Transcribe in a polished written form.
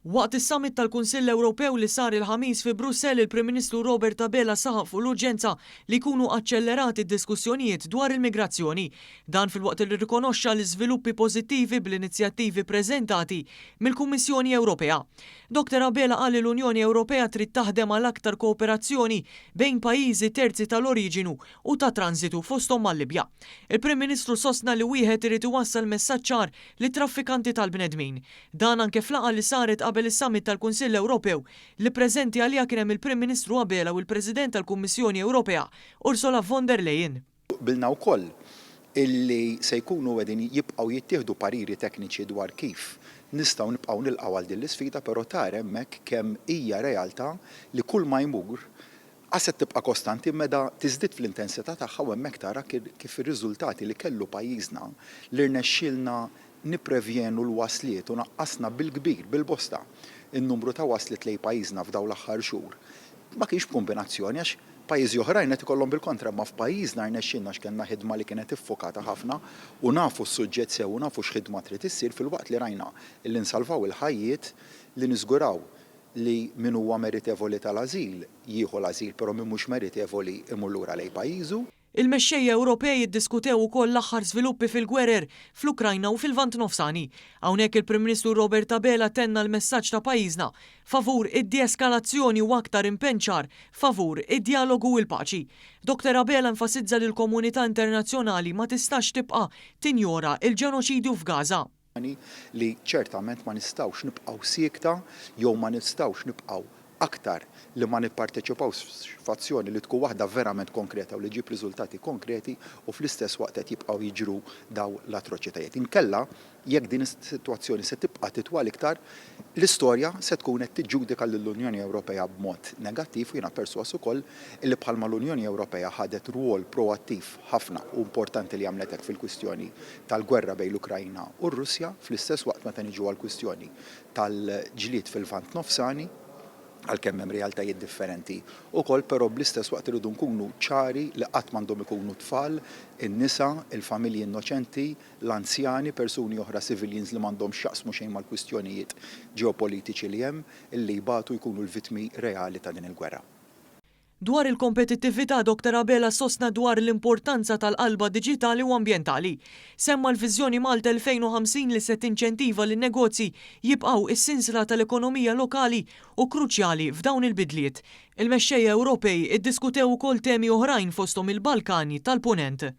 Waqt is-summit tal-Kunsill Ewropew li sar il-ħamis fi Brussell, il-Prim Ministru Robert Abela saħaq fuq l-urġenza li jkunu aċċellerati d-diskussjonijiet dwar il-migrazzjoni. Dan fil-waqt li rikonoxxa l-iżviluppi pożittivi bl-inizjattivi preżentati mill-Kummissjoni Ewropea. Dr. Abela qal li l-Unjoni Ewropea trid taħdem għal aktar kooperazzjoni bejn pajjiżi terzi tal-oriġinu u ta' transitu fosthom mal-Libja. Il-Prim Ministru sostna li wieħed irid iwassal messaġġ ċar lit traffikanti tal-bnedmin. Dan anke fl-laqgħa li saret qabel is-summit tal-Kunsill Ewropew li preżenti għalija kien hemm il-Prim Ministru Abela u l-President tal-Kummissjoni Ewropea Ursula von der Leyen. Bilna wkoll illi se jkunu qegħdin jibqgħu jittieħdu pariri tekniċi dwar kif nistgħu nibqgħu nilqgħu għal din l-isfida, però tara hemmhekk kemm hija realtà li kull ma jmur għaset tibqa' kostanti meta tiżdied fl-intensità tagħha u hemmhekk tara kif ir-riżultati li kellu pajjiżna li rnexxielna nipprevjenu l-wasliet u naqqasna bil-kbir, bil-bosta, in-numru ta' waslit lejn pajjiżna f'dawn l-aħħar xhur. Ma kienx kombinazzjoni għax pajjiżi oħrajn qed ikollhom bil-kontra, ma f'pajjiżna rnexxielna x'kellna ħidma li kienet iffokata ħafna u nafu s-suġġett sew u nafu x'ħidma trid issir fil-waqt li rajna illi nsalvaw il-ħajjiet li niżguraw li min huwa meritevoli tal-ażil jieħu l-ażil, però min mhux meritevoli imur lura lejn pajjiżu. Il-mexxejja Ewropej jiddiskutew ukoll l-aħħar żviluppi fil-gwerer fl-Ukrajna u fil-Vant Nofsani. Hawnhekk il-Prim Ministru Robert Abela tenna l-messaġġ ta' pajjiżna favur id-deeskalazzjoni u aktar impenċar favur id-dialogu u l-paċi. Dr. Abela enfasizza li l-komunità internazzjonali ma tistax tibqa' tinjora il-ġenoċidju f'Gaza. Li ċertament ma nistgħux nibqgħu siekta jew ma nistgħux nibqgħu aktar li ma nipparteċipawx f'azzjoni li tkun waħda verament konkreta u li ġib riżultati konkreti u fl-istess waqt qed jibqgħu jiġru daw l-atroċitajiet. Inkella jekk din is-sitwazzjoni se tibqa' titwal iktar, l-istorja se tkun qed tiġġudika lill-Unjoni Ewropea b'mod negattiv u jiena perswas ukoll illi bħalma l-Unjoni Ewropea ħadet rwol proattiv ħafna u importanti li għamlet hekk fil-kwistjoni tal-gwerra bejn l-Ukrajna u r-Russja, fl-istess waqt meta niġu għall-kwistjoni tal-ġlied fil-Vant Nofsani, għalkemm hemm realtajiet differenti ukoll, però bl-istess waqt iridu nkunu ċari li qatt m'għandhom ikunu tfal, in-nisa, il-familji innoċenti, l-anzjani, persuni oħra civilians li m'għandhomx jaqsmu xejn mal-kwistjonijiet ġeopolitiċi li hemm illi jbatu jkunu l-vittmi reali ta' din il-gwerra. Dwar il-kompetittività, Dr. Abela sostna dwar l-importanza tal-qalba diġitali u ambjentali. Semma l-Viżjoni Malta 2050 li se tinċentiva lin negozji jibqgħu is-sinsla tal-ekonomija lokali u kruċjali f'dawn il-bidliet. Il-mexxejja Ewropej iddiskutew ukoll temi oħrajn fosthom il-Balkani tal-Punent.